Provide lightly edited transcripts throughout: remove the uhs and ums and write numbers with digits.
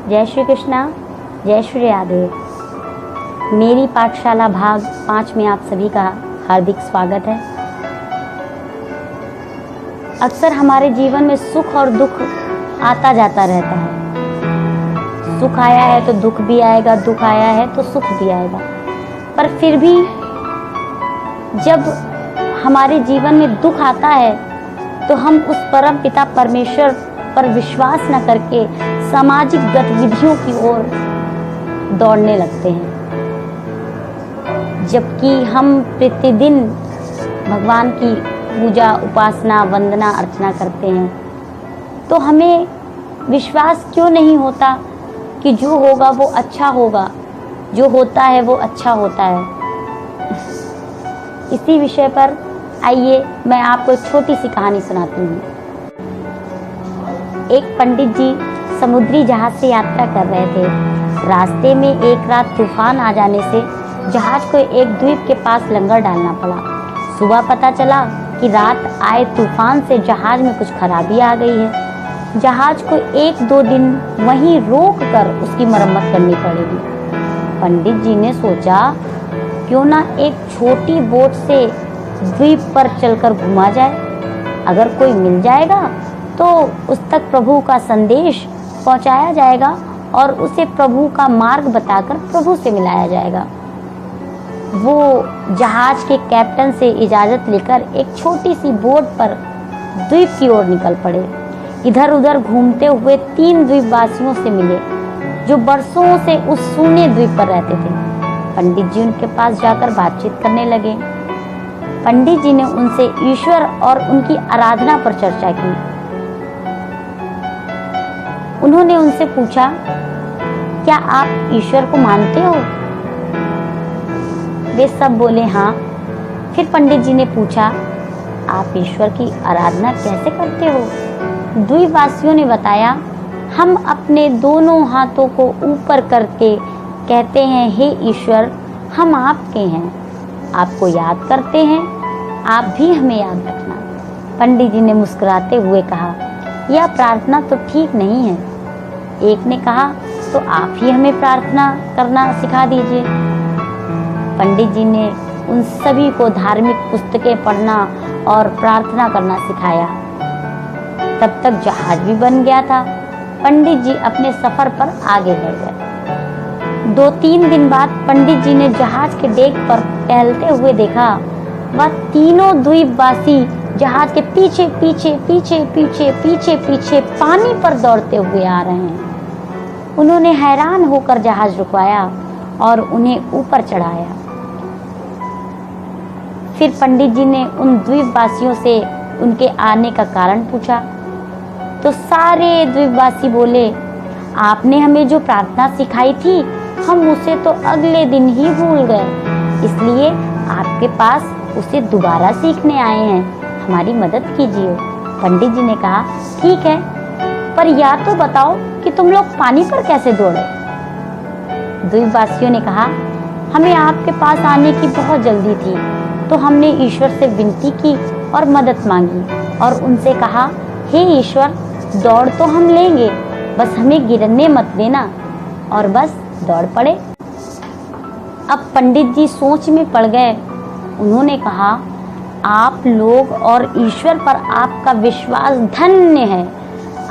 जय श्री कृष्णा, जय श्री राधे। मेरी पाठशाला भाग 5 में आप सभी का हार्दिक स्वागत है। अक्सर हमारे जीवन में सुख और दुख आता जाता रहता है। सुख आया है तो दुख भी आएगा, दुख आया है तो सुख भी आएगा। पर फिर भी जब हमारे जीवन में दुख आता है तो हम उस परम पिता परमेश्वर पर विश्वास न करके सामाजिक गतिविधियों की ओर दौड़ने लगते हैं, जबकि हम प्रतिदिन भगवान की पूजा, उपासना, वंदना, अर्चना करते हैं। तो हमें विश्वास क्यों नहीं होता कि जो होगा वो अच्छा होगा, जो होता है वो अच्छा होता है। इसी विषय पर आइए मैं आपको एक छोटी सी कहानी सुनाती हूँ। एक पंडित जी समुद्री जहाज से यात्रा कर रहे थे। रास्ते में एक रात तूफान आ जाने से जहाज को एक द्वीप के पास लंगर डालना पड़ा। सुबह पता चला कि रात आए तूफान से जहाज में कुछ खराबी आ गई है। जहाज को 1-2 दिन वहीं रोक कर उसकी मरम्मत करनी पड़ेगी। पंडित जी ने सोचा क्यों ना एक छोटी बोट से द्वीप पर चलकर घुमा जाए। अगर कोई मिल जाएगा तो उस तक प्रभु का संदेश पहुंचाया जाएगा और उसे प्रभु का मार्ग बताकर प्रभु से मिलाया जाएगा। वो जहाज के कैप्टन से इजाज़त लेकर एक छोटी सी बोट पर द्वीप की ओर निकल पड़े। इधर उधर घूमते हुए 3 द्वीपवासियों से मिले जो बरसों से उस सूने द्वीप पर रहते थे। पंडित जी उनके पास जाकर बातचीत करने लगे। पंडित जी ने उनसे ईश्वर और उनकी आराधना पर चर्चा की। उन्होंने उनसे पूछा, क्या आप ईश्वर को मानते हो? वे सब बोले हाँ। फिर पंडित जी ने पूछा, आप ईश्वर की आराधना कैसे करते हो? द्वीपवासियों ने बताया, हम अपने दोनों हाथों को ऊपर करके कहते हैं, हे ईश्वर, हम आपके हैं, आपको याद करते हैं, आप भी हमें याद रखना। पंडित जी ने मुस्कुराते हुए कहा, यह प्रार्थना तो ठीक नहीं है। एक ने कहा, तो आप ही हमें प्रार्थना करना सिखा दीजिए। पंडित जी ने उन सभी को धार्मिक पुस्तकें पढ़ना और प्रार्थना करना सिखाया। तब तक जहाज भी बन गया था। पंडित जी अपने सफर पर आगे बढ़ गए। 2-3 दिन बाद पंडित जी ने जहाज के डेक पर टहलते हुए देखा, वह तीनों द्वीपवासी जहाज के पीछे पीछे पीछे पीछे पीछे पीछे पानी पर दौड़ते हुए आ रहे हैं। उन्होंने हैरान होकर जहाज रुकवाया और उन्हें ऊपर चढ़ाया। फिर पंडित जी ने उन द्वीपवासियों से उनके आने का कारण पूछा तो सारे द्वीपवासी बोले, आपने हमें जो प्रार्थना सिखाई थी हम उसे तो अगले दिन ही भूल गए, इसलिए आपके पास उसे दोबारा सीखने आए हैं, हमारी मदद कीजिए। पंडित जी ने कहा, ठीक है, पर या तो बताओ कि तुम लोग पानी पर कैसे दौड़े? द्वीपवासियों ने कहा, हमें आपके पास आने की बहुत जल्दी थी, तो हमने ईश्वर से विनती की और मदद मांगी और उनसे कहा, हे ईश्वर, दौड़ तो हम लेंगे, बस हमें गिरने मत देना, और बस दौड़ पड़े। अब पंडित जी सोच में पड़ गए। उन्होंने कहा, आप लोग और ईश्वर पर आपका विश्वास धन्य है।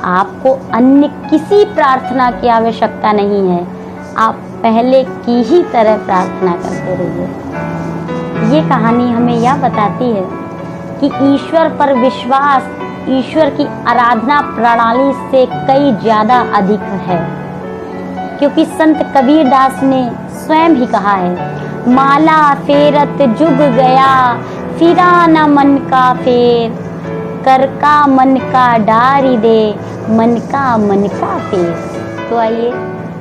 आपको अन्य किसी प्रार्थना की आवश्यकता नहीं है, आप पहले की ही तरह प्रार्थना करते रहिए। ये कहानी हमें यह बताती है कि ईश्वर पर विश्वास ईश्वर की आराधना प्रणाली से कई ज़्यादा अधिक है, क्योंकि संत कबीर दास ने स्वयं ही कहा है, माला फेरत जुग गया, फिरा न मन का फेर, कर का मन का डारी दे, मन का फेर। तो आइए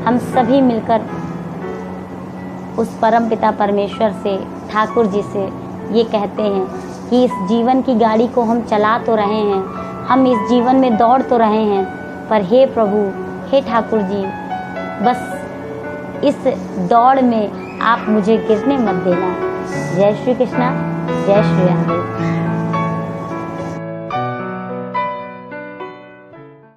हम सभी मिलकर उस परम पिता परमेश्वर से, ठाकुर जी से ये कहते हैं कि इस जीवन की गाड़ी को हम चला तो रहे हैं, हम इस जीवन में दौड़ तो रहे हैं, पर हे प्रभु, हे ठाकुर जी, बस इस दौड़ में आप मुझे गिरने मत देना। जय श्री कृष्णा, जय श्री राधे।